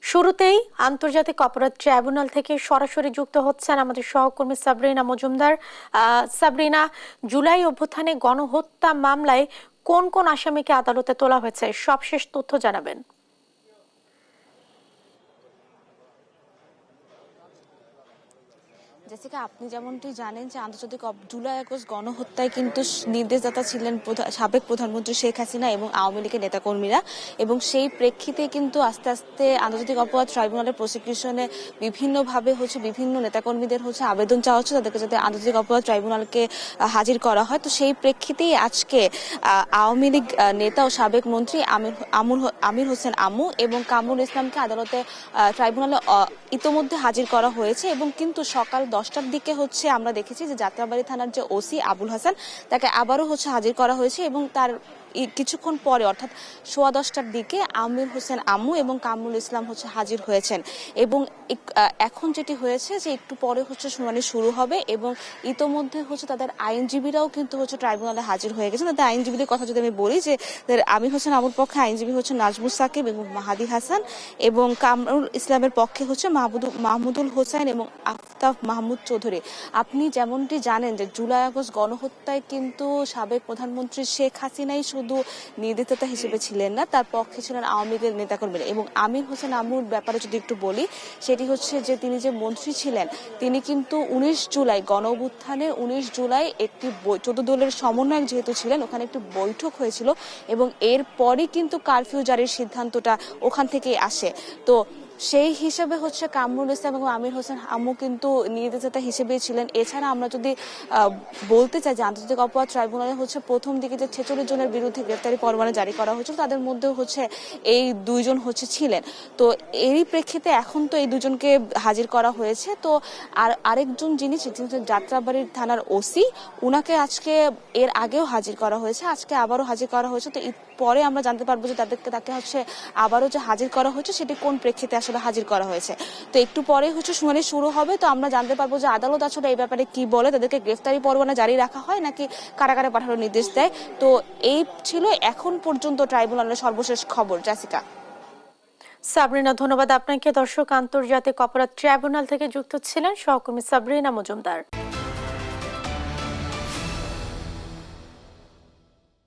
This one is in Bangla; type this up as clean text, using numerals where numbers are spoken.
শুরুতেই আন্তর্জাতিক অপরাধ ট্রাইব্যুনাল থেকে সরাসরি যুক্ত হচ্ছেন আমাদের সহকর্মী সাবরিনা মজুমদার। সাবরিনা, জুলাই অভ্যুত্থানে গণহত্যা মামলায় কোন কোন আসামিকে আদালতে তোলা হয়েছে, সবশেষ তথ্য জানাবেন। জেসিকা, আপনি যেমনটি জানেন যে আন্তর্জাতিক জুলাই আগস্ট গণহত্যায় কিন্তু নির্দেশদাতা ছিলেন সাবেক প্রধানমন্ত্রী শেখ হাসিনা এবং আওয়ামী লীগের নেতাকর্মীরা, এবং সেই প্রেক্ষিতে কিন্তু আস্তে আস্তে আন্তর্জাতিক অপরাধ ট্রাইব্যুনালের প্রসিকিউশনে বিভিন্নভাবে বিভিন্ন নেতাকর্মীদের আবেদন চাওয়া হচ্ছে তাদেরকে যাতে আন্তর্জাতিক অপরাধ ট্রাইব্যুনালকে হাজির করা হয়। তো সেই প্রেক্ষিতেই আজকে আওয়ামী লীগ নেতা ও সাবেক মন্ত্রী আমির হোসেন আমু এবং কামরুল ইসলামকে আদালতে ট্রাইব্যুনালে ইতোমধ্যে হাজির করা হয়েছে। এবং কিন্তু সকাল 10টার দিকে আমরা দেখেছি যে যাত্রাবাড়ি থানার যে ওসি আবুল হাসান তাকে আবারও হাজির করা হয়েছে, এবং তার কিছুক্ষণ পরে অর্থাৎ 10:15টার দিকে আমির হোসেন আমু এবং কামরুল ইসলাম হাজির হয়েছেন। এবং এখন যেটি হয়েছে যে একটু পরে শুনানি শুরু হবে, এবং ইতোমধ্যে তাদের আইনজীবীরাও কিন্তু ট্রাইব্যুনালে হাজির হয়ে গেছেন। তাদের আইনজীবীদের কথা যদি আমি বলি, যে আমির হোসেন আমুর পক্ষে আইনজীবী নাজমুস সাকিব এবং মাহাদি হাসান, এবং কামরুল ইসলামের পক্ষে মাহমুদুল হোসেন এবং আফতাব মাহমুদ চৌধুরী। আপনি যেমনটি জানেন যে জুলাই আগস্ট গণহত্যায় কিন্তু সাবেক প্রধানমন্ত্রী শেখ হাসিনাই শুধু নির্দেশদাতা হিসেবে ছিলেন না, তার পক্ষে ছিলেন আওয়ামী লীগের নেতাকর্মীরা। এবং আমির হোসেন আমুর ব্যাপারে যদি একটু বলি, সেটি যে তিনি যে মন্ত্রী ছিলেন, তিনি কিন্তু 19 জুলাই গণ অভ্যুত্থানে 19 জুলাই একটি 14 দলের সমন্বয়ক যেহেতু ছিলেন, ওখানে একটি বৈঠক হয়েছিল, এবং এরপরই কিন্তু কারফিউ জারির সিদ্ধান্তটা ওখান থেকেই আসে। তো সেই হিসেবে কামরুল ইসলাম এবং আমির হোসেন আমু কিন্তু নির্দেশদাতা হিসেবেই ছিলেন। এছাড়া আমরা যদি বলতে চাই যে আন্তর্জাতিক অপরাধ ট্রাইব্যুনালে প্রথম দিকে যে 46 জনের বিরুদ্ধে গ্রেফতারি পরোয়ানা জারি করা হয়েছিল, তাদের মধ্যে এই দুইজন ছিলেন। তো এরই প্রেক্ষিতে এখন তো এই দুজনকে হাজির করা হয়েছে। তো আরেকজন যিনি যাত্রাবাড়ির থানার ওসি, উনাকে আজকে এর আগেও হাজির করা হয়েছে, আজকে আবারও হাজির করা হয়েছে। তো পরে আমরা জানতে পারবো যে তাকে আবারও যে হাজির করা হয়েছে সেটি কোন প্রেক্ষিতে হাজির করা হয়েছে। তো একটু পরে শুনানি শুরু হবে, তো আমরা জানতে পারবো যে আদালত আসলে এই ব্যাপারে কি বলে, তাদেরকে গ্রেফতারি পরোয়ানা জারি রাখা হয় নাকি কারাগারে পাঠানোর নির্দেশ দেয়। তো এই ছিল এখন পর্যন্ত ট্রাইব্যুনালের সর্বশেষ খবর। জাসিকা। সাবরিনা, ধন্যবাদ আপনাকে। দর্শক, আন্তর্জাতিক অপরাধ ট্রাইব্যুনাল থেকে যুক্ত ছিলেন সহকর্মী সাবরিনা মজুমদার।